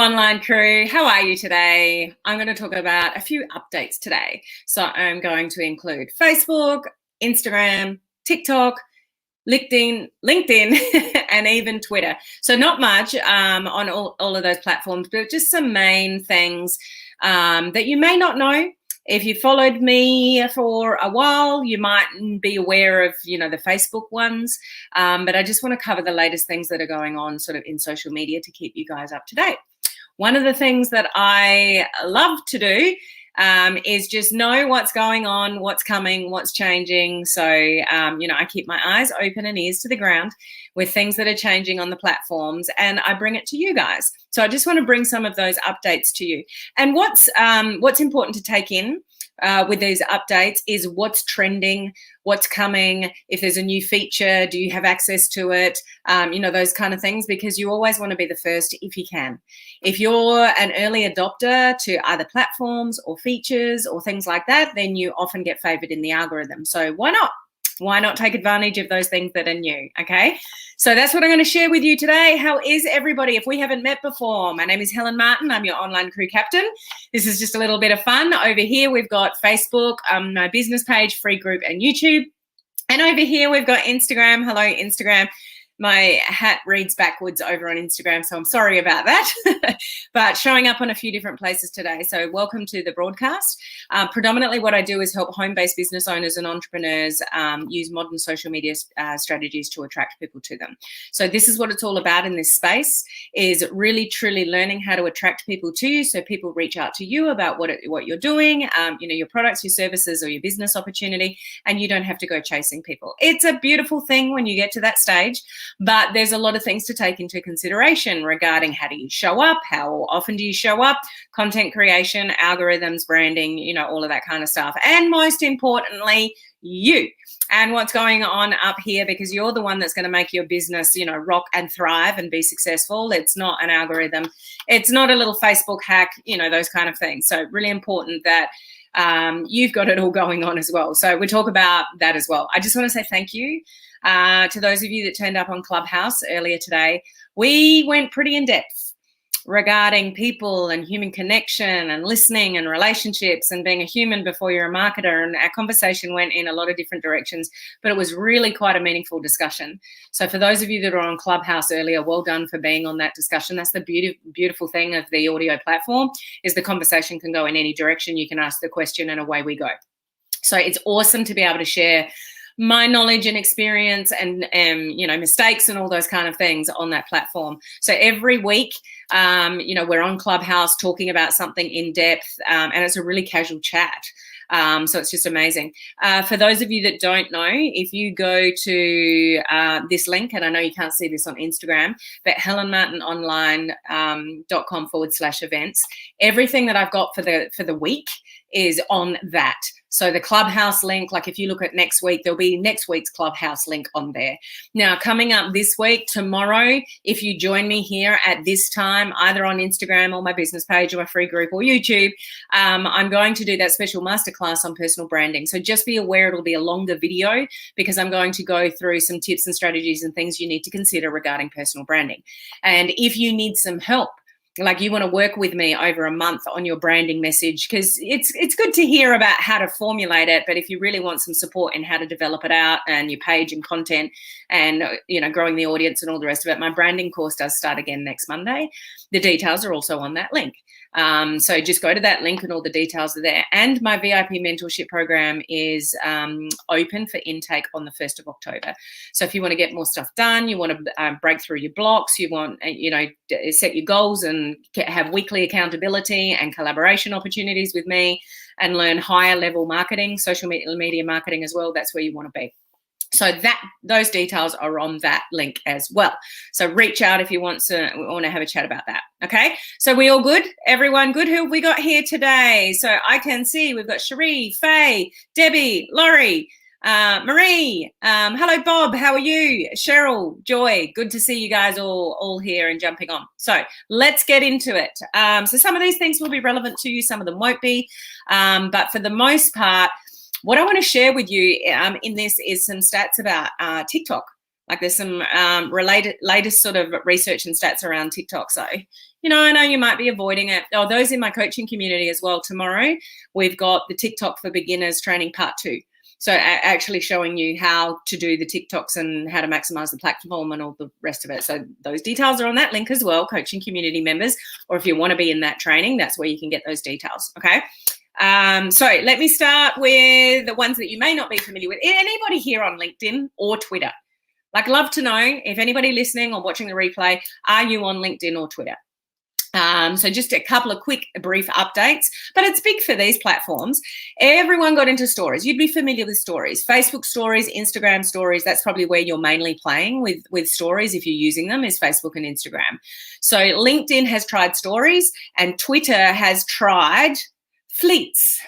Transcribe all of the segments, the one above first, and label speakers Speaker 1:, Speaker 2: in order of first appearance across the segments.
Speaker 1: online crew, how are you today? I'm going to talk about a few updates today. So I'm going to include Facebook, Instagram, TikTok, LinkedIn, and even Twitter. So not much on all of those platforms, but just some main things that you may not know. If you followed me for a while, you might be aware of, the Facebook ones. But I just want to cover the latest things that are going on sort of in social media to keep you guys up to date. One of the things that I love to do is just know what's going on, what's coming, what's changing. So, I keep my eyes open and ears to the ground with things that are changing on the platforms, and I bring it to you guys. So I just want to bring some of those updates to you. And what's important to take in with these updates is what's trending, what's coming, if there's a new feature, do you have access to it, those kind of things, because you always want to be the first if you can. If you're an early adopter to either platforms or features or things like that, then you often get favored in the algorithm. So why not? Why not take advantage of those things that are new, okay? So that's what I'm going to share with you today. How is everybody? If we haven't met before, my name is Helen Martin. I'm your online crew captain. This is just a little bit of fun. Over here, we've got Facebook, my business page, free group, and YouTube. And over here, we've got Instagram. Hello, Instagram. My hat reads backwards over on Instagram, so I'm sorry about that. But showing up on a few different places today. So welcome to the broadcast. Predominantly what I do is help home-based business owners and entrepreneurs use modern social media strategies to attract people to them. So this is what it's all about in this space, is really, truly learning how to attract people to you so people reach out to you about what you're doing, your products, your services, or your business opportunity, and you don't have to go chasing people. It's a beautiful thing when you get to that stage. But there's a lot of things to take into consideration regarding how do you show up, how often do you show up, content creation, algorithms, branding, all of that kind of stuff. And most importantly, you and what's going on up here, because you're the one that's going to make your business, rock and thrive and be successful. It's not an algorithm. It's not a little Facebook hack, those kind of things. So really important that you've got it all going on as well. So we talk about that as well. I just want to say thank you to those of you that turned up on Clubhouse earlier today. We went pretty in depth regarding people and human connection and listening and relationships and being a human before you're a marketer. And our conversation went in a lot of different directions, but it was really quite a meaningful discussion. So for those of you that are on Clubhouse earlier, well done for being on that discussion. That's the beautiful thing of the audio platform, is the conversation can go in any direction. You can ask the question and away we go. So it's awesome to be able to share my knowledge and experience and mistakes and all those kind of things on that platform. So every week, we're on Clubhouse talking about something in depth, and it's a really casual chat. So it's just amazing. For those of you that don't know, if you go to this link, and I know you can't see this on Instagram, but helenmartinonline.com/events, everything that I've got for the week is on that. So the Clubhouse link, like if you look at next week, there'll be next week's Clubhouse link on there. Now, coming up this week, tomorrow, if you join me here at this time, either on Instagram or my business page or my free group or YouTube, I'm going to do that special masterclass on personal branding. So just be aware it'll be a longer video, because I'm going to go through some tips and strategies and things you need to consider regarding personal branding. And if you need some help, like you want to work with me over a month on your branding message, because it's good to hear about how to formulate it, but if you really want some support in how to develop it out and your page and content and growing the audience and all the rest of it, my branding course does start again next Monday. The details are also on that link. So just go to that link and all the details are there. And my VIP mentorship program is open for intake on the 1st of October. So if you want to get more stuff done, you want to break through your blocks, you want, set your goals and have weekly accountability and collaboration opportunities with me and learn higher level marketing, social media marketing as well, that's where you want to be. So those details are on that link as well. So reach out if you want to have a chat about that. Okay. So we all good? Everyone good? Who have we got here today? So I can see we've got Cherie, Faye, Debbie, Laurie, Marie. Hello, Bob. How are you? Cheryl, Joy. Good to see you guys all here and jumping on. So let's get into it. So some of these things will be relevant to you. Some of them won't be. But for the most part, what I want to share with you in this is some stats about TikTok. Like there's some latest sort of research and stats around TikTok. So, you know, I know you might be avoiding it. Oh, those in my coaching community as well. Tomorrow, we've got the TikTok for Beginners training part 2. So actually showing you how to do the TikToks and how to maximize the platform and all the rest of it. So those details are on that link as well, coaching community members, or if you want to be in that training, that's where you can get those details. Okay. So let me start with the ones that you may not be familiar with. Anybody here on LinkedIn or Twitter? Like, love to know if anybody listening or watching the replay, are you on LinkedIn or Twitter? So just a couple of quick, brief updates, but it's big for these platforms. Everyone got into stories. You'd be familiar with stories, Facebook stories, Instagram stories. That's probably where you're mainly playing with stories if you're using them, is Facebook and Instagram. So LinkedIn has tried stories and Twitter has tried fleets.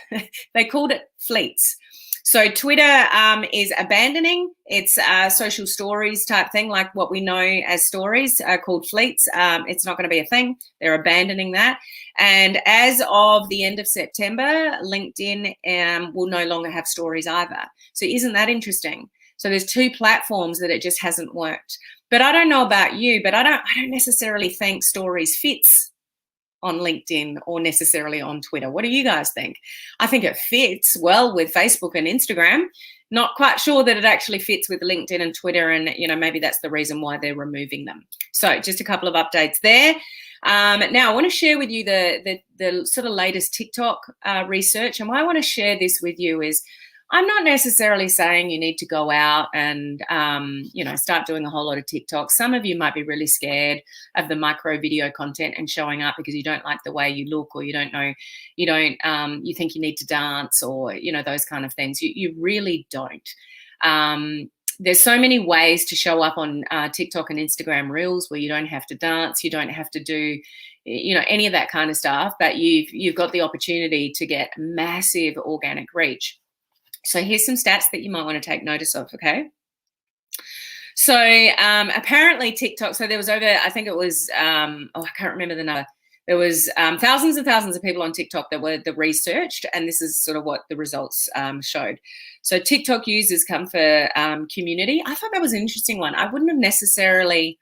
Speaker 1: They called it fleets. So Twitter is abandoning its social stories type thing, like what we know as stories called fleets. It's not going to be a thing. They're abandoning that. And as of the end of September, LinkedIn will no longer have stories either. So isn't that interesting? So there's 2 platforms that it just hasn't worked. But I don't know about you, but I don't necessarily think stories fits on LinkedIn or necessarily on Twitter. What do you guys think? I think it fits well with Facebook and Instagram. Not quite sure that it actually fits with LinkedIn and Twitter, and you know, maybe that's the reason why they're removing them. So just a couple of updates there. Now I want to share with you the sort of latest TikTok research, and why I want to share this with you is I'm not necessarily saying you need to go out and, you know, start doing a whole lot of TikTok. Some of you might be really scared of the micro video content and showing up because you don't like the way you look, or you don't know, you think you need to dance, or, you know, those kind of things. You really don't. There's so many ways to show up on TikTok and Instagram Reels where you don't have to dance, you don't have to do, you know, any of that kind of stuff, but you've got the opportunity to get massive organic reach. So here's some stats that you might want to take notice of, okay? So apparently TikTok, so there was over, I think it was, I can't remember the number. There was thousands and thousands of people on TikTok that were researched, and this is sort of what the results showed. So TikTok users come for community. I thought that was an interesting one. I wouldn't have necessarily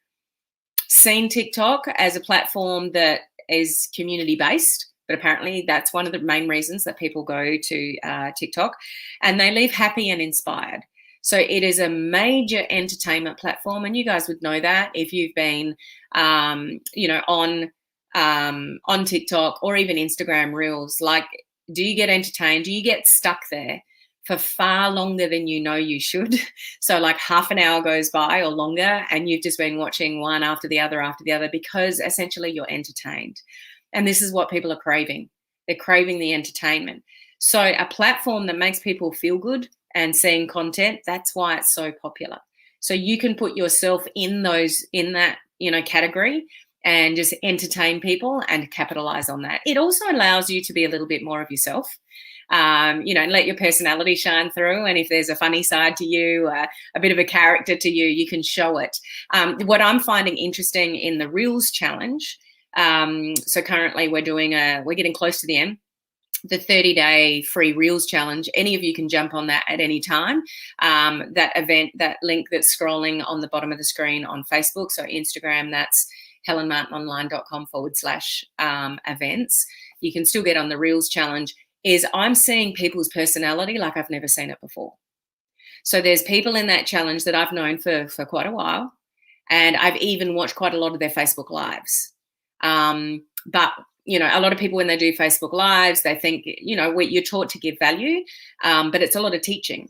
Speaker 1: seen TikTok as a platform that is community-based, but apparently that's one of the main reasons that people go to TikTok, and they leave happy and inspired. So it is a major entertainment platform, and you guys would know that if you've been, you know, on TikTok or even Instagram Reels. Like, do you get entertained? Do you get stuck there for far longer than you know you should? So like half an hour goes by or longer, and you've just been watching one after the other because essentially you're entertained. And this is what people are craving. They're craving the entertainment. So a platform that makes people feel good and seeing content, that's why it's so popular. So you can put yourself in that, you know, category and just entertain people and capitalize on that. It also allows you to be a little bit more of yourself, you know, and let your personality shine through. And if there's a funny side to you, a bit of a character to you, you can show it. What I'm finding interesting in the Reels challenge, so currently we're getting close to the end, the 30-day free Reels challenge. Any of you can jump on that at any time. That event, that link that's scrolling on the bottom of the screen on Facebook, so Instagram, that's helenmartinonline.com/events. You can still get on the Reels challenge. Is I'm seeing people's personality like I've never seen it before. So there's people in that challenge that I've known for quite a while, and I've even watched quite a lot of their Facebook lives. But, you know, a lot of people, when they do Facebook lives, they think, you know, you're taught to give value, but it's a lot of teaching.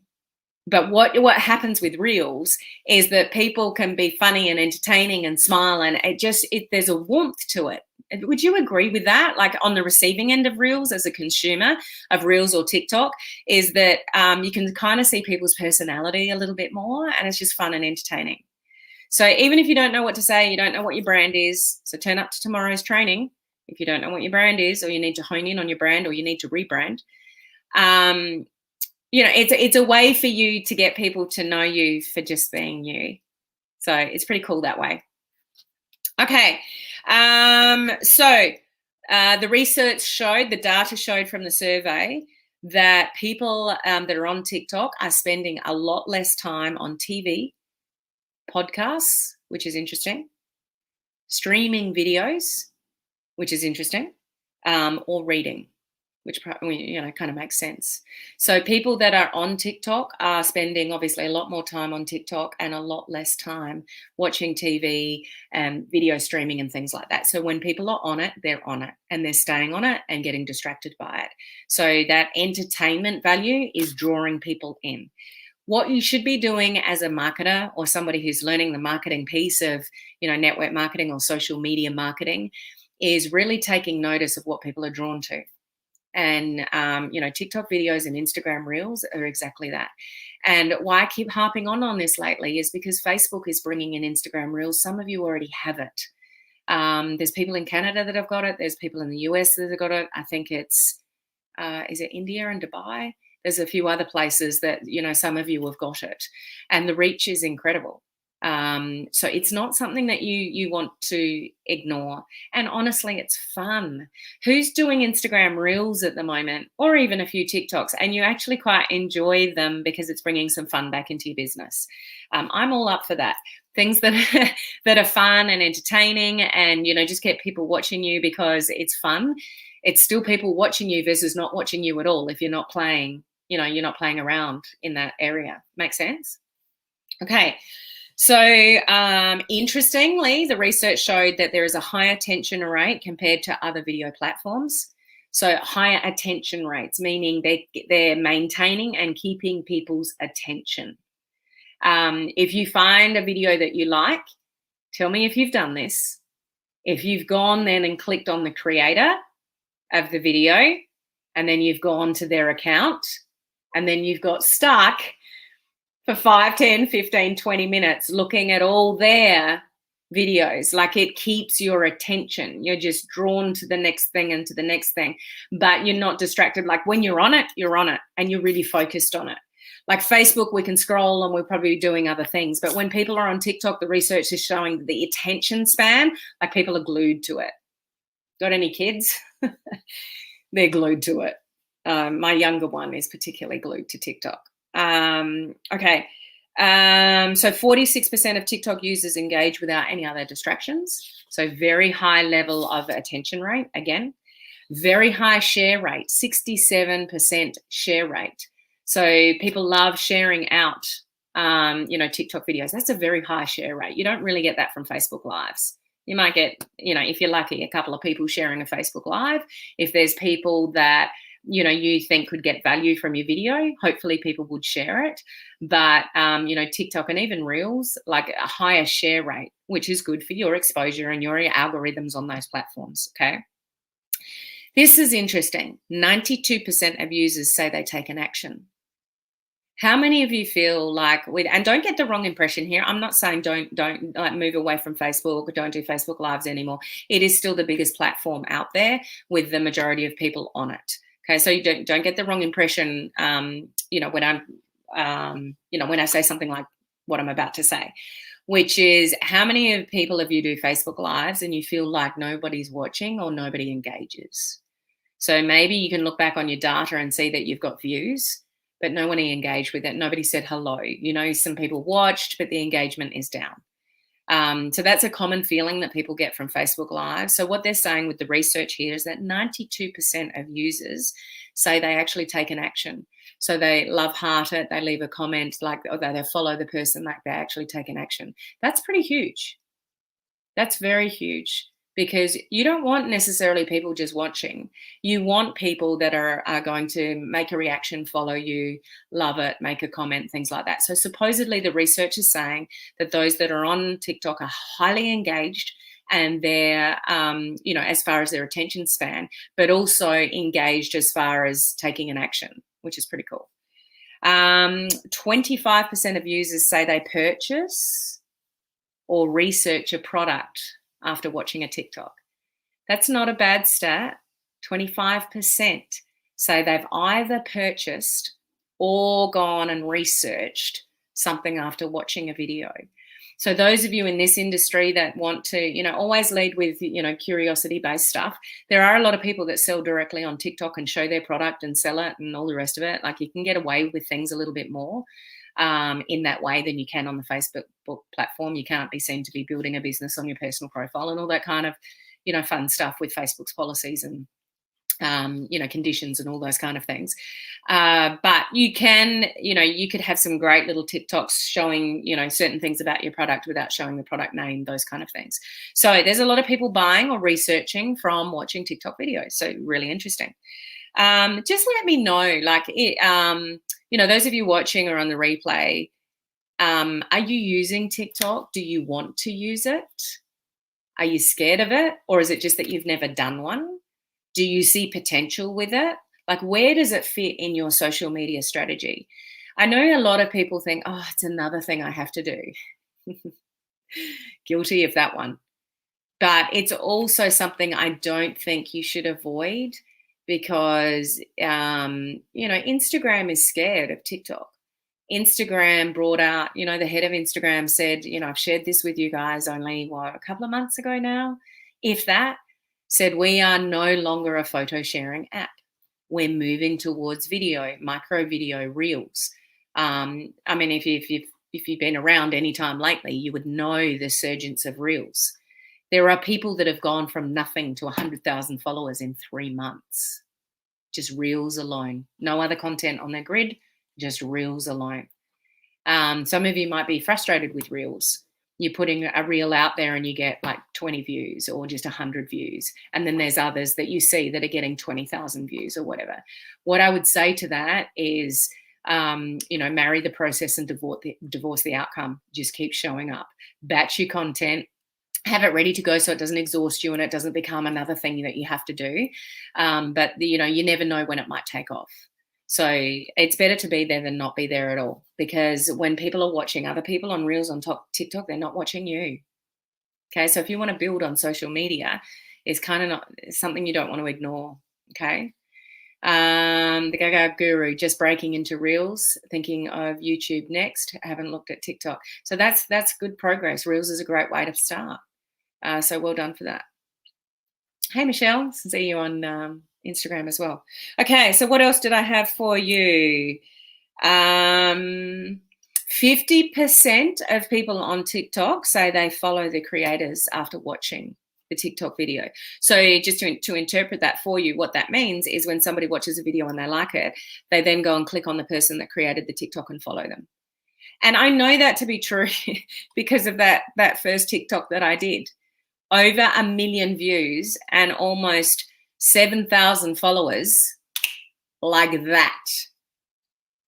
Speaker 1: But what happens with Reels is that people can be funny and entertaining and smile, and there's a warmth to it. Would you agree with that? Like, on the receiving end of Reels, as a consumer of Reels or TikTok, is that you can kind of see people's personality a little bit more, and it's just fun and entertaining. So even if you don't know what to say, you don't know what your brand is, so turn up to tomorrow's training. If you don't know what your brand is, or you need to hone in on your brand, or you need to rebrand, you know, it's a way for you to get people to know you for just being you. So it's pretty cool that way. Okay, so the research showed, the data showed from the survey that people that are on TikTok are spending a lot less time on TV podcasts, which is interesting, streaming videos, which is interesting, or reading, which kind of makes sense. So people that are on TikTok are spending obviously a lot more time on TikTok and a lot less time watching TV and video streaming and things like that. So when people are on it, they're on it and they're staying on it and getting distracted by it. So that entertainment value is drawing people in. What you should be doing as a marketer or somebody who's learning the marketing piece of, network marketing or social media marketing is really taking notice of what people are drawn to. And, TikTok videos and Instagram reels are exactly that. And why I keep harping on this lately is because Facebook is bringing in Instagram reels. Some of you already have it. There's people in Canada that have got it. There's people in the US that have got it. I think it's, is it India and Dubai? There's a few other places that, some of you have got it. And the reach is incredible. So it's not something that you want to ignore. And honestly, it's fun. Who's doing Instagram reels at the moment, or even a few TikToks, and you actually quite enjoy them because it's bringing some fun back into your business? I'm all up for that. Things that that are fun and entertaining, and just get people watching you because it's fun. It's still people watching you versus not watching you at all if you're not playing. You're not playing around in that area. Make sense? Okay. So interestingly, the research showed that there is a high attention rate compared to other video platforms. So higher attention rates, meaning they're maintaining and keeping people's attention. If you find a video that you like, tell me if you've done this. If you've gone then and clicked on the creator of the video, and then you've gone to their account, and then you've got stuck for 5, 10, 15, 20 minutes looking at all their videos. Like, it keeps your attention. You're just drawn to the next thing and to the next thing, but you're not distracted. Like, when you're on it, and you're really focused on it. Like Facebook, we can scroll and we're probably doing other things. But when people are on TikTok, the research is showing that the attention span, like, people are glued to it. Got any kids? They're glued to it. My younger one is particularly glued to TikTok. Okay. So 46% of TikTok users engage without any other distractions. So very high level of attention rate. Again, very high share rate, 67% share rate. So people love sharing out, TikTok videos. That's a very high share rate. You don't really get that from Facebook Lives. You might get, if you're lucky, a couple of people sharing a Facebook Live. If there's people that, you think could get value from your video, hopefully people would share it. But, TikTok and even Reels, like a higher share rate, which is good for your exposure and your algorithms on those platforms, okay? This is interesting. 92% of users say they take an action. How many of you feel like, and don't get the wrong impression here, I'm not saying don't like move away from Facebook or don't do Facebook Lives anymore. It is still the biggest platform out there with the majority of people on it. Okay, so you don't get the wrong impression, when I say something like what I'm about to say, which is, how many of people of you do Facebook Lives and you feel like nobody's watching or nobody engages? So maybe you can look back on your data and see that you've got views, but no one engaged with it. Nobody said hello. Some people watched, but the engagement is down. So that's a common feeling that people get from Facebook Live. So what they're saying with the research here is that 92% of users say they actually take an action. So they love heart it, they leave a comment, or they follow the person, like they actually take an action. That's pretty huge. That's very huge. Because you don't want necessarily people just watching. You want people that are going to make a reaction, follow you, love it, make a comment, things like that. So supposedly the research is saying that those that are on TikTok are highly engaged, and they're, as far as their attention span, but also engaged as far as taking an action, which is pretty cool. 25% of users say they purchase or research a product after watching a TikTok. That's not a bad stat. 25% say they've either purchased or gone and researched something after watching a video. So those of you in this industry that want to, always lead with, curiosity-based stuff. There are a lot of people that sell directly on TikTok and show their product and sell it and all the rest of it. Like, you can get away with things a little bit more in that way than you can on the Facebook platform. You can't be seen to be building a business on your personal profile and all that kind of, fun stuff with Facebook's policies and conditions and all those kind of things. But you can, you could have some great little TikToks showing, certain things about your product without showing the product name, those kind of things. So there's a lot of people buying or researching from watching TikTok videos. So really interesting. Just let me know, those of you watching or on the replay, are you using TikTok? Do you want to use it? Are you scared of it? Or is it just that you've never done one? Do you see potential with it? Like, where does it fit in your social media strategy? I know a lot of people think, oh, it's another thing I have to do. Guilty of that one. But it's also something I don't think you should avoid because, Instagram is scared of TikTok. Instagram brought out, the head of Instagram said, I've shared this with you guys only, a couple of months ago now, if that, said we are no longer a photo sharing app. We're moving towards video, micro video, reels. If you've been around any time lately, you would know the surgence of reels. There are people that have gone from nothing to 100,000 followers in 3 months. Just reels alone. No other content on their grid, just reels alone. Some of you might be frustrated with reels. You're putting a reel out there and you get like 20 views or just 100 views. And then there's others that you see that are getting 20,000 views or whatever. What I would say to that is, marry the process and divorce the outcome. Just keep showing up. Batch your content. Have it ready to go so it doesn't exhaust you and it doesn't become another thing that you have to do. But you never know when it might take off. So it's better to be there than not be there at all, because when people are watching other people on Reels on TikTok, they're not watching you. Okay, so if you want to build on social media, it's kind of not something you don't want to ignore. Okay, the Gaga Guru just breaking into Reels, thinking of YouTube next. I haven't looked at TikTok, so that's good progress. Reels is a great way to start. So well done for that. Hey Michelle, see you on Instagram as well. Okay, so what else did I have for you? 50% of people on TikTok say they follow the creators after watching the TikTok video. So just to interpret that for you, what that means is when somebody watches a video and they like it, they then go and click on the person that created the TikTok and follow them. And I know that to be true because of that first TikTok that I did. Over 1 million views and almost 7,000 followers like that.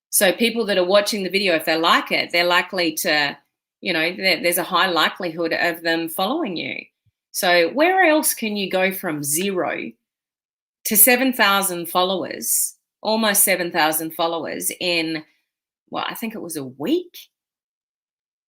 Speaker 1: So people that are watching the video, if they like it, they're likely to, there's a high likelihood of them following you. So where else can you go from 0 to 7,000 followers, almost 7,000 followers in, I think it was a week?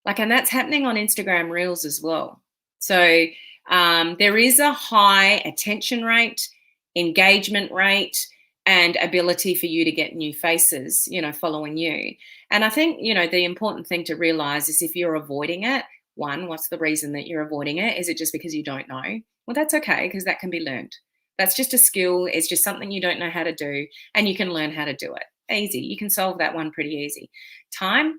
Speaker 1: And that's happening on Instagram Reels as well. So there is a high attention rate, engagement rate, and ability for you to get new faces, following you. And I think, the important thing to realize is if you're avoiding it, one, what's the reason that you're avoiding it? Is it just because you don't know? Well, that's okay, because that can be learned. That's just a skill. It's just something you don't know how to do, and you can learn how to do it. Easy. You can solve that one pretty easy. Time.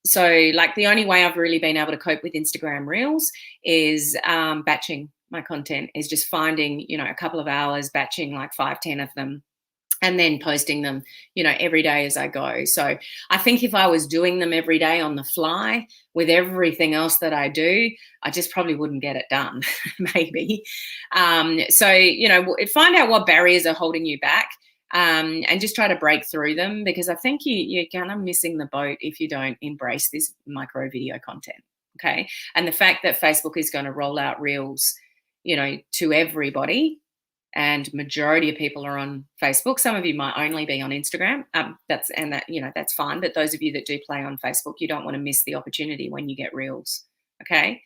Speaker 1: So the only way I've really been able to cope with Instagram Reels is batching my content, is just finding, a couple of hours, batching 5-10 of them, and then posting them, every day as I go. So I think if I was doing them every day on the fly with everything else that I do, I just probably wouldn't get it done, maybe. So, find out what barriers are holding you back. And just try to break through them, because I think you're kind of missing the boat if you don't embrace this micro video content. Okay. And the fact that Facebook is going to roll out Reels, to everybody, and majority of people are on Facebook. Some of you might only be on Instagram. That's fine. But those of you that do play on Facebook, you don't want to miss the opportunity when you get Reels. Okay.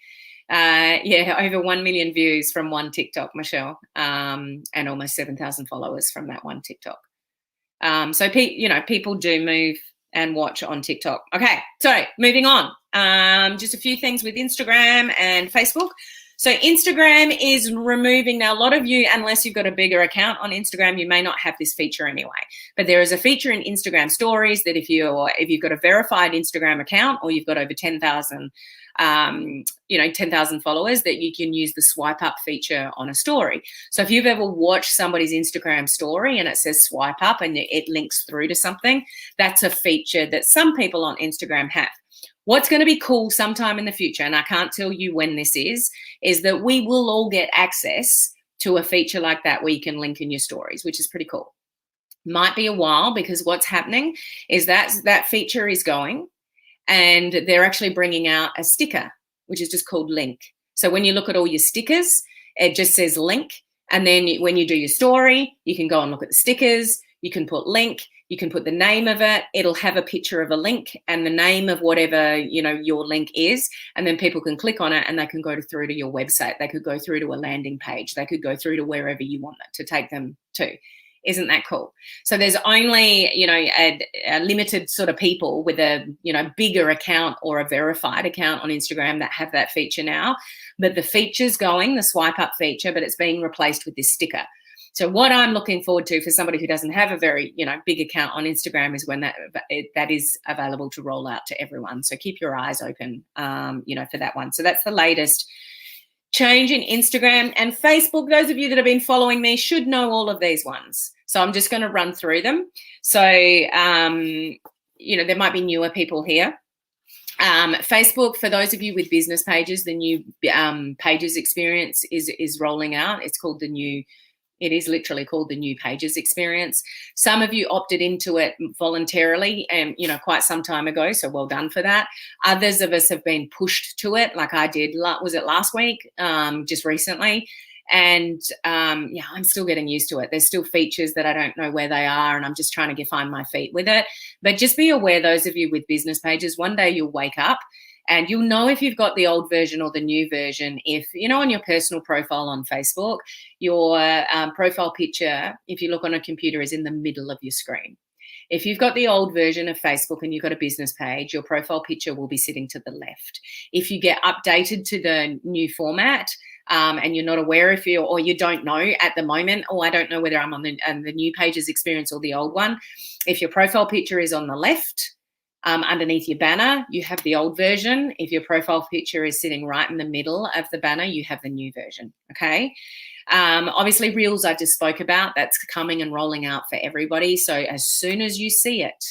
Speaker 1: Over 1 million views from one TikTok, Michelle, and almost 7,000 followers from that one TikTok. So people do move and watch on TikTok. Okay, so moving on. Just a few things with Instagram and Facebook. So Instagram is removing, now a lot of you, unless you've got a bigger account on Instagram, you may not have this feature anyway. But there is a feature in Instagram stories that if you've got a verified Instagram account or you've got over 10,000 10,000 followers, that you can use the swipe up feature on a story. So if you've ever watched somebody's Instagram story and it says swipe up and it links through to something, that's a feature that some people on Instagram have. What's going to be cool sometime in the future, and I can't tell you when this is that we will all get access to a feature like that where you can link in your stories, which is pretty cool. Might be a while, because what's happening is that feature is going, and they're actually bringing out a sticker, which is just called link. So when you look at all your stickers, it just says link. And then when you do your story, you can go and look at the stickers. You can put link. You can put the name of it. It'll have a picture of a link and the name of whatever, your link is. And then people can click on it and they can go through to your website. They could go through to a landing page. They could go through to wherever you want it to take them to. Isn't that cool? So there's only, a limited sort of people with a, bigger account or a verified account on Instagram that have that feature now. But the feature's going, the swipe up feature, but it's being replaced with this sticker. So what I'm looking forward to for somebody who doesn't have a very, big account on Instagram is when that is available to roll out to everyone. So keep your eyes open, for that one. So that's the latest change in Instagram and Facebook. Those of you that have been following me should know all of these ones. So I'm just going to run through them. So, there might be newer people here. Facebook, for those of you with business pages, the new pages experience is rolling out. It is literally called the new pages experience. Some of you opted into it voluntarily and, quite some time ago. So well done for that. Others of us have been pushed to it, like I did, was it last week, just recently? And I'm still getting used to it. There's still features that I don't know where they are, and I'm just trying to find my feet with it. But just be aware, those of you with business pages, one day you'll wake up and you'll know if you've got the old version or the new version. If, on your personal profile on Facebook, your profile picture, if you look on a computer, is in the middle of your screen. If you've got the old version of Facebook and you've got a business page, your profile picture will be sitting to the left. If you get updated to the new format, and you're not aware or you don't know at the moment, I don't know whether I'm on the new pages experience or the old one. If your profile picture is on the left, underneath your banner, you have the old version. If your profile picture is sitting right in the middle of the banner, you have the new version. Okay. Obviously, Reels I just spoke about, that's coming and rolling out for everybody. So as soon as you see it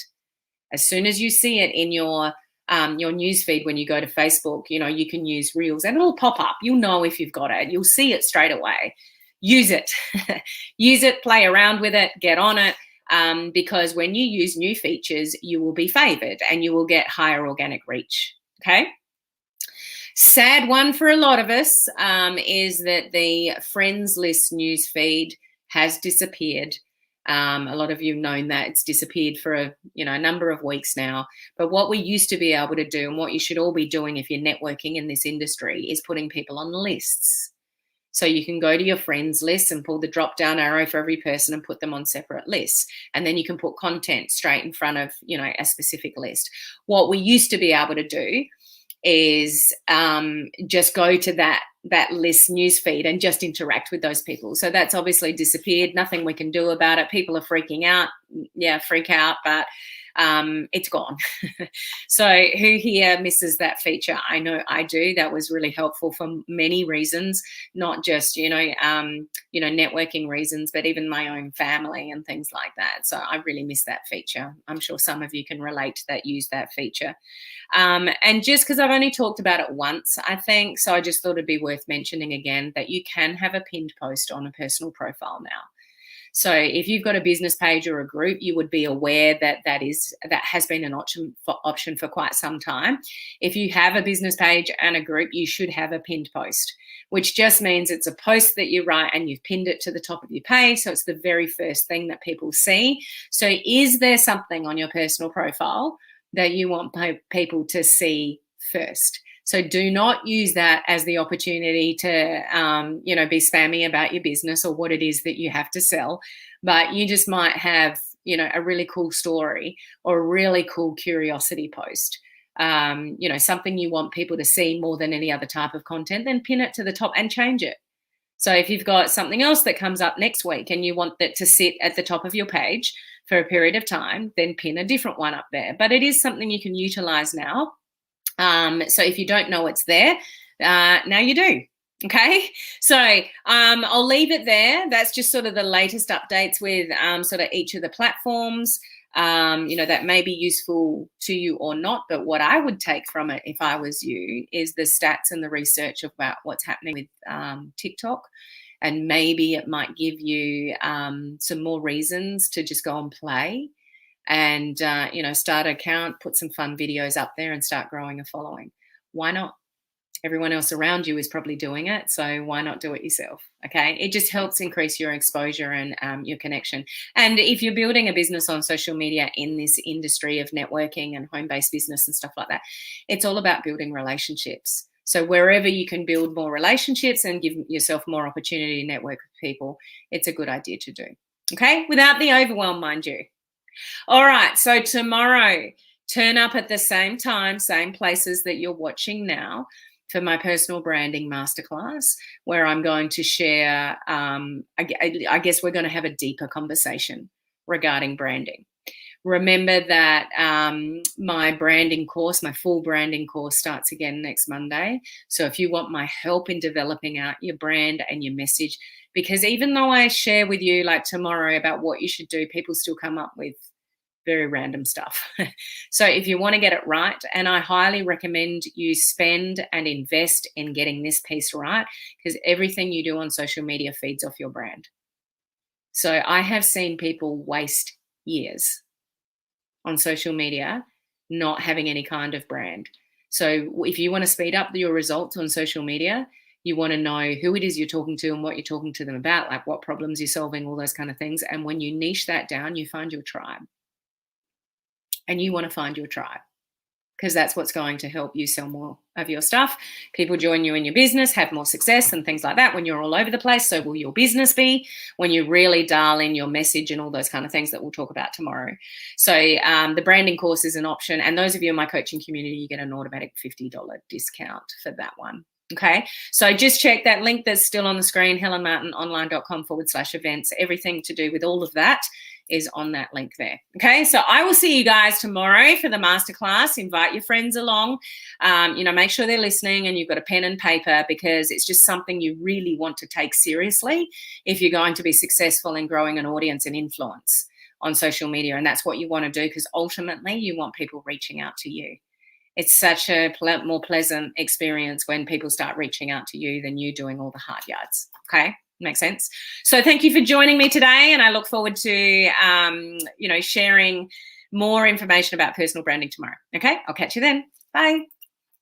Speaker 1: in your news feed when you go to Facebook, you can use Reels and it'll pop up. You'll know if you've got it. You'll see it straight away. Use it. Use it, play around with it, get on it. Because when you use new features, you will be favored and you will get higher organic reach. Okay. Sad one for a lot of us is that the friends list news feed has disappeared. A lot of you have known that it's disappeared for a number of weeks now. But what we used to be able to do, and what you should all be doing if you're networking in this industry, is putting people on lists. So you can go to your friends list and pull the drop down arrow for every person and put them on separate lists. And then you can put content straight in front of, a specific list. What we used to be able to do is just go to that list newsfeed and just interact with those people. So that's obviously disappeared. Nothing we can do about it. People are freaking out. Yeah, freak out, but it's gone. So who here misses that feature? I know I do. That was really helpful for many reasons, not just, networking reasons, but even my own family and things like that. So I really miss that feature. I'm sure some of you can relate that use that feature. And just because I've only talked about it once, I think, so I just thought it'd be worth mentioning again that you can have a pinned post on a personal profile now. So if you've got a business page or a group, you would be aware that has been an option for quite some time. If you have a business page and a group, you should have a pinned post, which just means it's a post that you write and you've pinned it to the top of your page. So it's the very first thing that people see. So is there something on your personal profile that you want people to see first? So do not use that as the opportunity to, be spammy about your business or what it is that you have to sell. But you just might have, you know, a really cool story or a really cool curiosity post, you know, something you want people to see more than any other type of content, then pin it to the top and change it. So if you've got something else that comes up next week and you want that to sit at the top of your page for a period of time, then pin a different one up there. But it is something you can utilize now. So if you don't know it's there, now you do. Okay, so I'll leave it there. That's just sort of the latest updates with sort of each of the platforms. You know, that may be useful to you or not, but what I would take from it if I was you is the stats and the research about what's happening with TikTok, and maybe it might give you some more reasons to just go and play and, you know, start an account, put some fun videos up there and start growing a following. Why not? Everyone else around you is probably doing it, so why not do it yourself? Okay, it just helps increase your exposure and your connection. And if you're building a business on social media in this industry of networking and home-based business and stuff like that, it's all about building relationships. So wherever you can build more relationships and give yourself more opportunity to network with people, it's a good idea to do. Okay, without the overwhelm, mind you. All right, so tomorrow, turn up at the same time, same places that you're watching now, for my personal branding masterclass, where I'm going to share, I guess we're going to have a deeper conversation regarding branding. Remember that my branding course, my full branding course, starts again next Monday. So if you want my help in developing out your brand and your message, because even though I share with you like tomorrow about what you should do, people still come up with very random stuff. So if you want to get it right, and I highly recommend you spend and invest in getting this piece right, because everything you do on social media feeds off your brand. So I have seen people waste years on social media not having any kind of brand. So if you want to speed up your results on social media, you want to know who it is you're talking to and what you're talking to them about, like what problems you're solving, all those kind of things. And when you niche that down, you find your tribe. And you want to find your tribe, because that's what's going to help you sell more of your stuff. People join you in your business, have more success and things like that. When you're all over the place, so will your business be, when you really dial in your message and all those kind of things that we'll talk about tomorrow. So the branding course is an option. And those of you in my coaching community, you get an automatic $50 discount for that one. Okay, so just check that link that's still on the screen, helenmartinonline.com/events. Everything to do with all of that is on that link there. Okay, so I will see you guys tomorrow for the masterclass. Invite your friends along. You know, make sure they're listening and you've got a pen and paper, because it's just something you really want to take seriously if you're going to be successful in growing an audience and influence on social media. And that's what you want to do, because ultimately you want people reaching out to you. It's such a more pleasant experience when people start reaching out to you than you doing all the hard yards. Okay, makes sense. So thank you for joining me today, and I look forward to you know, sharing more information about personal branding tomorrow. Okay, I'll catch you then. Bye.